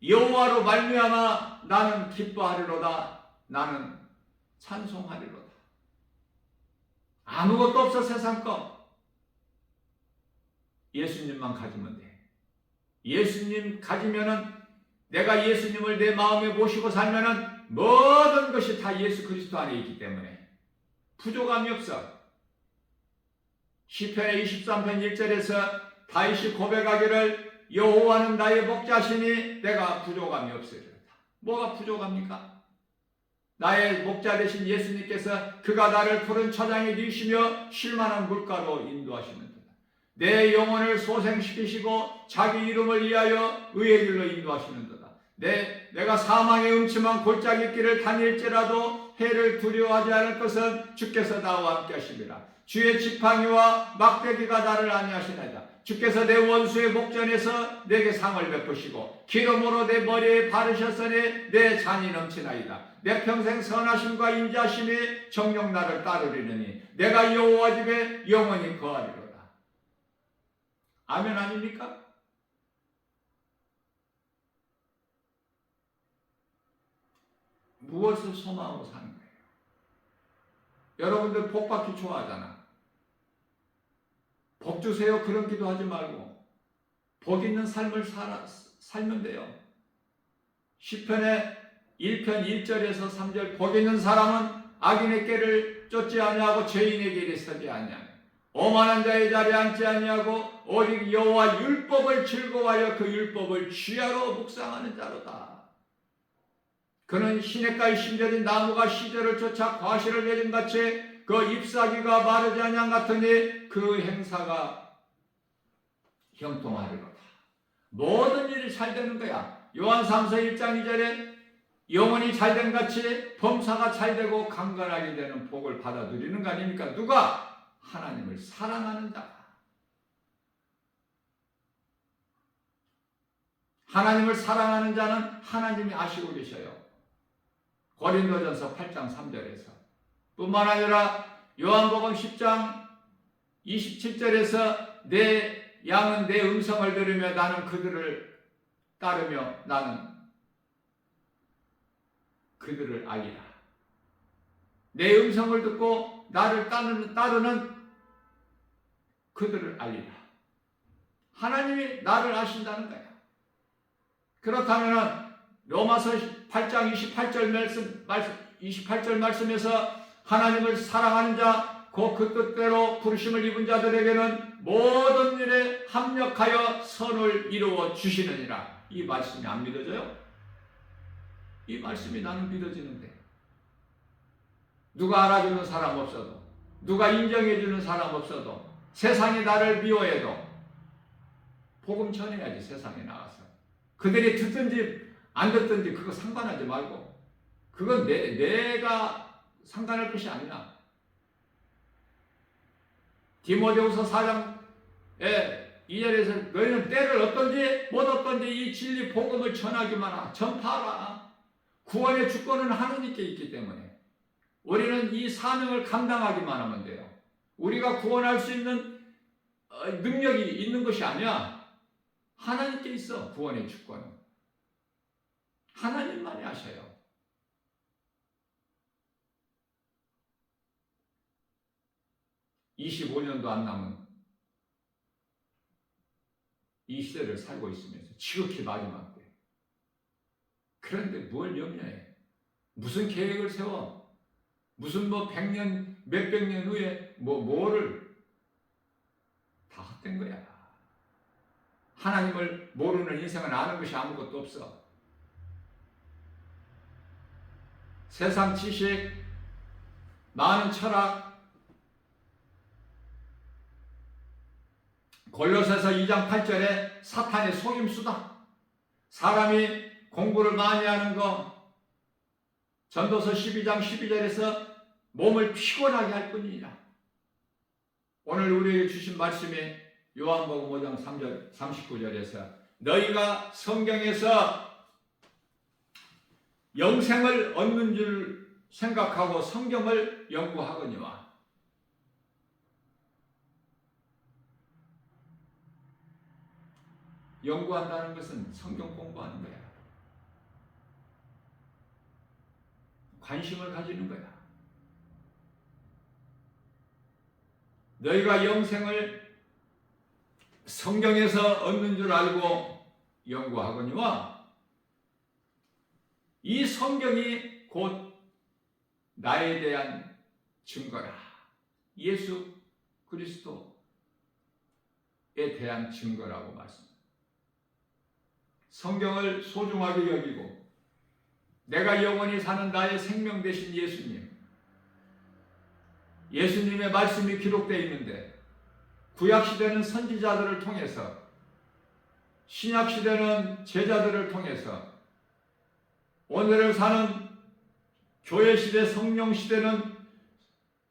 여호와로 말미암아 나는 기뻐하리로다. 나는 찬송하리로다. 아무것도 없어 세상 거. 예수님만 가지면 돼. 예수님 가지면은, 내가 예수님을 내 마음에 모시고 살면은 모든 것이 다 예수 그리스도 안에 있기 때문에 부족함이 없어. 시편의 23편 1절에서 다윗이 고백하기를 여호와는 나의 목자시니 내가 부족함이 없으리로다. 뭐가 부족합니까? 나의 목자 되신 예수님께서 그가 나를 푸른 초장에 누이시며 쉴만한 물가로 인도하시는 도다. 내 영혼을 소생시키시고 자기 이름을 위하여 의의 길로 인도하시는 도다. 내가 사망의 음침한 골짜기 길을 다닐지라도 해를 두려워하지 않을 것은 주께서 나와 함께 하심이라. 주의 지팡이와 막대기가 나를 안위하시나이다. 주께서 내 원수의 목전에서 내게 상을 베푸시고 기름으로 내 머리에 바르셨으니 내 잔이 넘치나이다. 내 평생 선하심과 인자심이 정녕 나를 따르리니 내가 여호와 집에 영원히 거하리로다. 아멘 아닙니까? 무엇을 소망하고 사는 거예요? 여러분들 복 받기 좋아하잖아. 복 주세요 그런 기도하지 말고 복 있는 삶을 살면 돼요. 시편의 1편 1절에서 3절, 복 있는 사람은 악인의 길을 쫓지 아니하고 죄인의 길에 서지 아니하며 오만한 자의 자리에 앉지 아니하고 오직 여호와 율법을 즐거워하여 그 율법을 주야로 묵상하는 자로다. 그는 시냇가의 심절인 나무가 시절을 쫓아 과실을 맺은 같이 그 잎사귀가 마르지 아니한 같으니 그 행사가 형통하리로다. 모든 일이 잘 되는 거야. 요한 3서 1장 2절에 영혼이 잘된 같이 범사가 잘되고 강건하게 되는 복을 받아 누리는 거 아닙니까? 누가? 하나님을 사랑하는 자가. 하나님을 사랑하는 자는 하나님이 아시고 계셔요. 고린도전서 8장 3절에서 뿐만 아니라 요한복음 10장 27절에서 내 양은 내 음성을 들으며 나는 그들을 따르며 나는 그들을 알리라. 내 음성을 듣고 나를 따르는 그들을 알리라. 하나님이 나를 아신다는 거야. 그렇다면 로마서 8장 28절 말씀에서 하나님을 사랑하는 자, 곧 그 뜻대로 부르심을 입은 자들에게는 모든 일에 합력하여 선을 이루어 주시느니라. 이 말씀이 안 믿어져요? 이 말씀이 나는 믿어지는데, 누가 알아주는 사람 없어도, 누가 인정해주는 사람 없어도, 세상이 나를 미워해도 복음 전해야지. 세상에 나가서 그들이 듣든지 안 듣든지 그거 상관하지 말고, 그건 내가 상관할 것이 아니라. 디모데후서 4장에 2절에서 너희는 때를 어떤지 못 어떤지 이 진리 복음을 전하기만 하라. 전파하라. 구원의 주권은 하느님께 있기 때문에 우리는 이 사명을 감당하기만 하면 돼요. 우리가 구원할 수 있는 능력이 있는 것이 아니야. 하나님께 있어, 구원의 주권은. 하나님만이 아셔요. (25년도) 안 남은 이 시대를 살고 있으면서 지극히 마지막 때. 그런데 뭘 염려해? 무슨 계획을 세워? 무슨 100년, 몇백 년 후에 뭐를 다 헛된 거야. 하나님을 모르는 인생은 아는 것이 아무것도 없어. 세상 지식, 많은 철학, 골로새서 2장 8절에 사탄의 속임수다. 사람이 공부를 많이 하는 거, 전도서 12장 12절에서 몸을 피곤하게 할 뿐이니라. 오늘 우리에게 주신 말씀이 요한복음 5장 3절 39절에서 너희가 성경에서 영생을 얻는 줄 생각하고 성경을 연구하거니와. 연구한다는 것은 성경 공부하는 거야. 관심을 가지는 거야. 너희가 영생을 성경에서 얻는 줄 알고 연구하거니와 이 성경이 곧 나에 대한 증거라. 예수 그리스도에 대한 증거라고 말씀합니다. 성경을 소중하게 여기고 내가 영원히 사는 나의 생명 되신 예수님의 말씀이 기록되어 있는데 구약시대는 선지자들을 통해서 신약시대는 제자들을 통해서 오늘을 사는 교회시대 성령시대는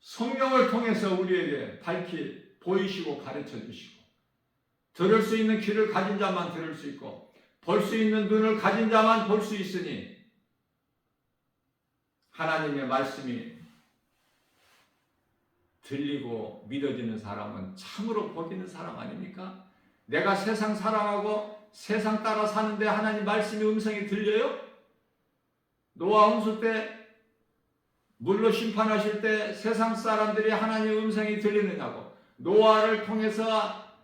성령을 통해서 우리에게 밝히 보이시고 가르쳐 주시고 들을 수 있는 귀를 가진 자만 들을 수 있고 볼 수 있는 눈을 가진 자만 볼 수 있으니 하나님의 말씀이 들리고 믿어지는 사람은 참으로 복 있는 사람 아닙니까? 내가 세상 사랑하고 세상 따라 사는데 하나님 말씀의 음성이 들려요? 노아 홍수 때 물로 심판하실 때 세상 사람들이 하나님의 음성이 들리느냐고. 노아를 통해서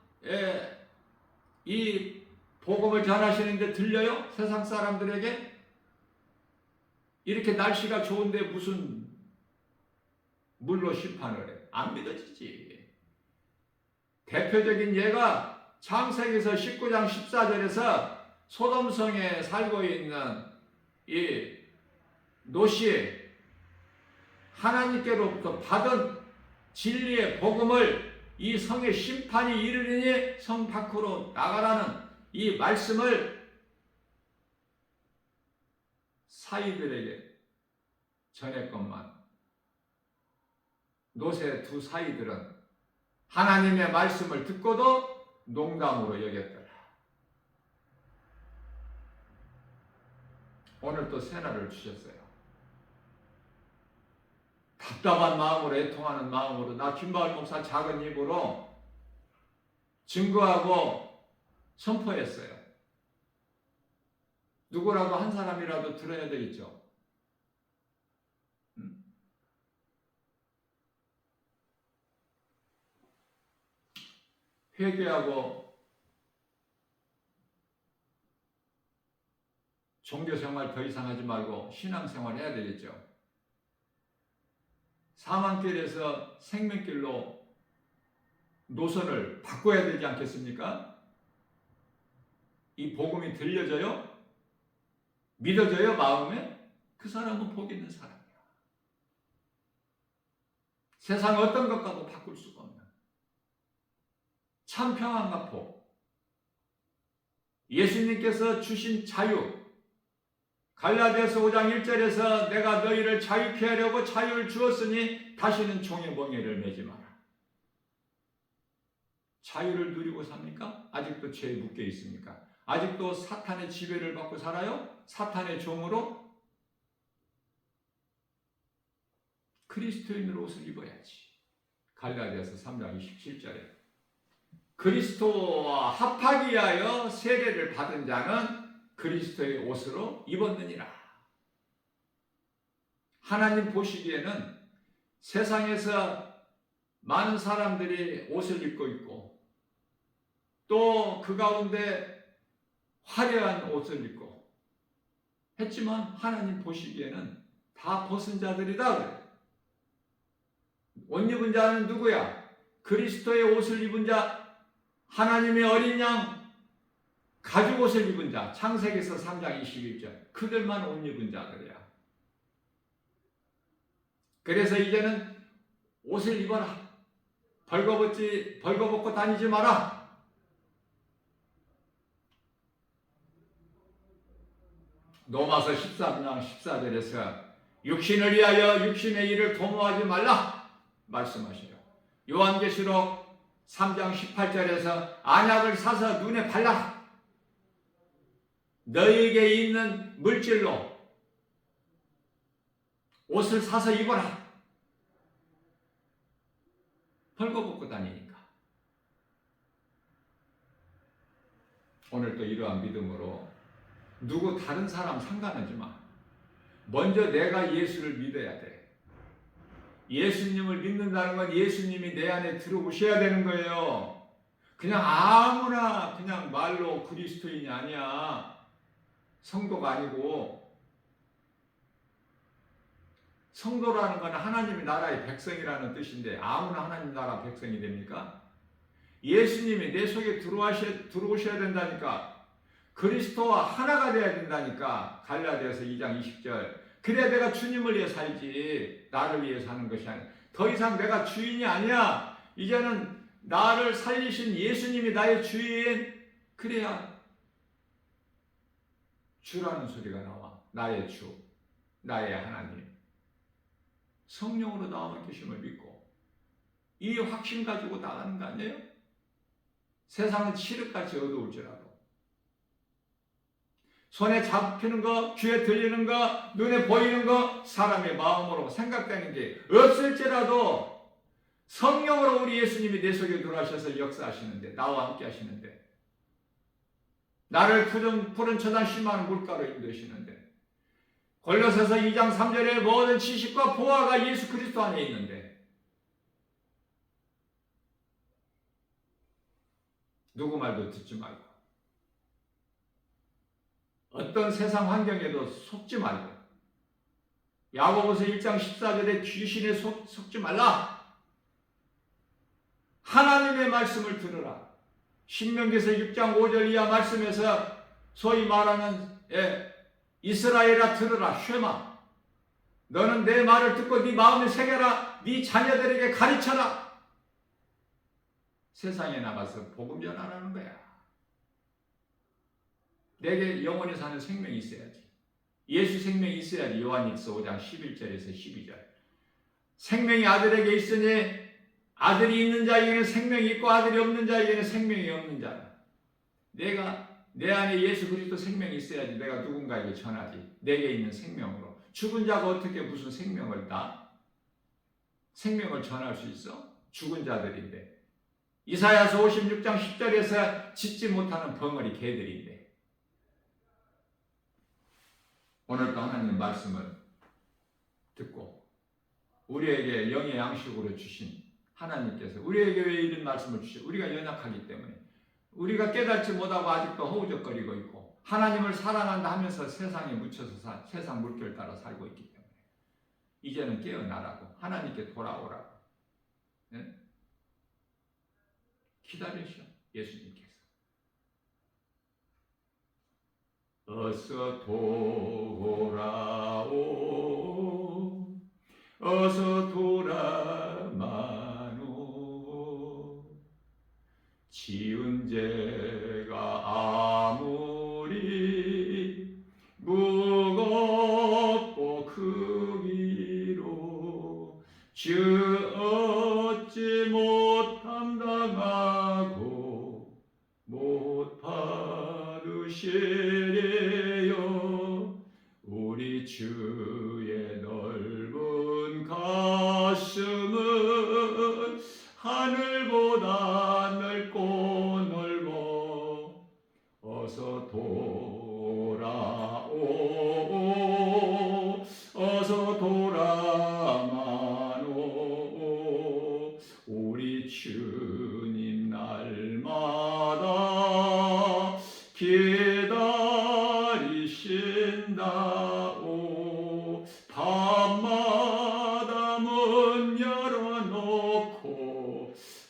이 복음을 전하시는데 들려요? 세상 사람들에게? 이렇게 날씨가 좋은데 무슨 물로 심판을 해? 안 믿어지지. 대표적인 예가 창세기서 19장 14절에서 소돔성에 살고 있는 이 롯이 하나님께로부터 받은 진리의 복음을 이 성의 심판이 이르리니 성 밖으로 나가라는 이 말씀을 사이들에게 전했건만 롯의 두 사이들은 하나님의 말씀을 듣고도 농담으로 여겼더라. 오늘 또 새날을 주셨어요. 답답한 마음으로 애통하는 마음으로 나 김바울 목사 작은 입으로 증거하고 선포했어요. 누구라도 한 사람이라도 들어야 되겠죠. 회개하고 종교생활 더 이상 하지 말고 신앙생활 해야 되겠죠. 사망길에서 생명길로 노선을 바꿔야 되지 않겠습니까? 이 복음이 들려져요? 믿어져요? 마음에? 그 사람은 복 있는 사람이야. 세상 어떤 것과도 바꿀 수가 없는 참 평안과 복, 예수님께서 주신 자유, 갈라디아서 5장 1절에서 내가 너희를 자유케 하려고 자유를 주었으니 다시는 종의 멍에를 매지 마라. 자유를 누리고 삽니까? 아직도 죄에 묶여 있습니까? 아직도 사탄의 지배를 받고 살아요? 사탄의 종으로? 그리스도인의 옷을 입어야지. 갈라디아서 3장 27절에 그리스도와 합하기 위하여 세례를 받은 자는 그리스도의 옷으로 입었느니라. 하나님 보시기에는 세상에서 많은 사람들이 옷을 입고 있고 또 그 가운데 화려한 옷을 입고 했지만 하나님 보시기에는 다 벗은 자들이다 그래요. 옷 입은 자는 누구야? 그리스도의 옷을 입은 자, 하나님의 어린 양 가죽 옷을 입은 자, 창세기서 3장 21절 그들만 옷 입은 자들이야. 그래서 이제는 옷을 입어라. 벌거벗고 다니지 마라. 로마서 13장 14절에서 육신을 위하여 육신의 일을 도모하지 말라 말씀하셔요. 요한계시록 3장 18절에서 안약을 사서 눈에 발라라. 너희에게 있는 물질로 옷을 사서 입어라. 벌거벗고 다니니까. 오늘 또 이러한 믿음으로 누구 다른 사람 상관하지 마. 먼저 내가 예수를 믿어야 돼. 예수님을 믿는다는 건 예수님이 내 안에 들어오셔야 되는 거예요. 그냥 아무나 그냥 말로 그리스도인이 아니야. 성도가 아니고. 성도라는 건 하나님의 나라의 백성이라는 뜻인데 아무나 하나님 나라 백성이 됩니까? 예수님이 내 속에 들어오셔야 된다니까. 그리스도와 하나가 되어야 된다니까. 갈라디아서 2장 20절. 그래야 내가 주님을 위해 살지 나를 위해 사는 것이 아니야. 더 이상 내가 주인이 아니야. 이제는 나를 살리신 예수님이 나의 주인. 그래야 주라는 소리가 나와. 나의 주, 나의 하나님. 성령으로 나오는 계심을 믿고 이 확신 가지고 나가는 거 아니에요? 세상은 칠흑같이 어두울지라도 손에 잡히는 거, 귀에 들리는 거, 눈에 보이는 거, 사람의 마음으로 생각되는 게 없을지라도 성령으로 우리 예수님이 내 속에 들어가셔서 역사하시는데, 나와 함께 하시는데, 나를 푸른 초단 심한 물가로 인도하시는데, 골로새서 2장 3절에 모든 지식과 보화가 예수 그리스도 안에 있는데, 누구 말도 듣지 말고 어떤 세상 환경에도 속지 말고 야고보서 1장 14절에 귀신에 속지 말라. 하나님의 말씀을 들으라. 신명기서 6장 5절 이하 말씀에서 소위 말하는 이스라엘아 들으라. 쉐마. 너는 내 말을 듣고 네 마음에 새겨라. 네 자녀들에게 가르쳐라. 세상에 나가서 복음 전하라는 거야. 내게 영원히 사는 생명이 있어야지. 예수 생명이 있어야지. 요한일서 5장 11절에서 12절. 생명이 아들에게 있으니 아들이 있는 자에게는 생명이 있고 아들이 없는 자에게는 생명이 없는 자라. 내가 내 안에 예수 그리스도 생명이 있어야지 내가 누군가에게 전하지. 내게 있는 생명으로. 죽은 자가 어떻게 무슨 생명을 따? 생명을 전할 수 있어? 죽은 자들인데. 이사야서 56장 10절에서 짖지 못하는 벙어리 개들인데. 오늘도 하나님 말씀을 듣고 우리에게 영의 양식으로 주신 하나님께서 우리에게 왜 이런 말씀을 주시죠? 우리가 연약하기 때문에 우리가 깨닫지 못하고 아직도 허우적거리고 있고 하나님을 사랑한다 하면서 세상에 묻혀서 세상 물결 따라 살고 있기 때문에 이제는 깨어나라고 하나님께 돌아오라고 네? 기다리셔 예수님께서. 어서 돌아오 어서 돌아마노 지은 죄가 아무리 무겁고 크기로 주 얻지 못함당하고 못 받으시리요 우리 주의 넓은 가슴은 하늘보다 넓고 넓어 어서 돌아오라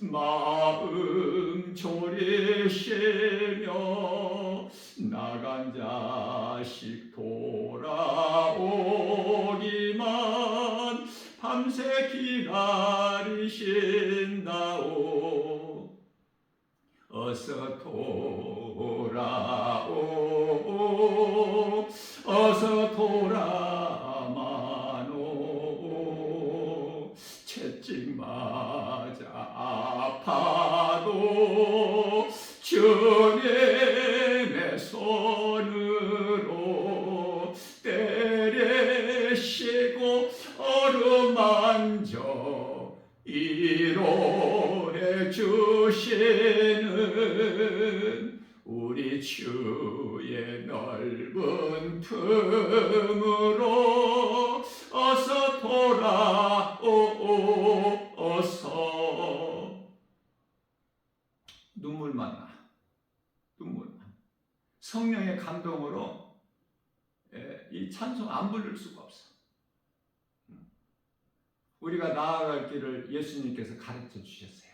마음 졸이시며 나간 자식 돌아오기만 밤새 기다리신다오. 어서 돌아오. 어서 돌아마노. 채찍 맞아 아파도 주님의 손으로 때리시고 어루만져 위로해 주시는 우리 주의 넓은 품으로 어서 돌아오. 어서. 눈물만 나. 눈물만. 성령의 감동으로 이 찬송 안 부를 수가 없어. 우리가 나아갈 길을 예수님께서 가르쳐 주셨어요.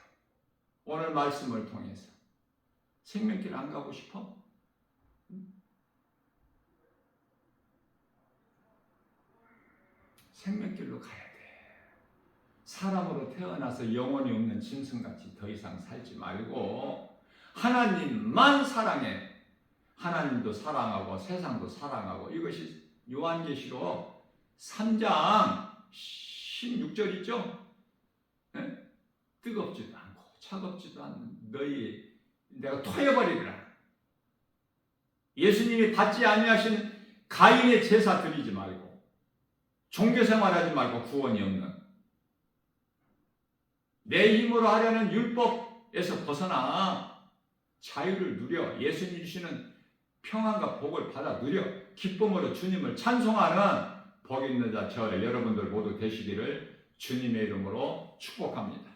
오늘 말씀을 통해서. 생명길 안 가고 싶어? 생명길로 가야 돼. 사람으로 태어나서 영혼이 없는 짐승같이 더 이상 살지 말고 하나님만 사랑해. 하나님도 사랑하고 세상도 사랑하고. 이것이 요한계시록 3장 16절 있죠? 네? 뜨겁지도 않고 차갑지도 않는 너희 내가 토해버리리라. 예수님이 받지 아니하신 가인의 제사 드리지 말고 종교생활하지 말고 구원이 없는 내 힘으로 하려는 율법에서 벗어나 자유를 누려 예수님 주시는 평안과 복을 받아 누려 기쁨으로 주님을 찬송하는 복 있는 자 저 여러분들 모두 되시기를 주님의 이름으로 축복합니다.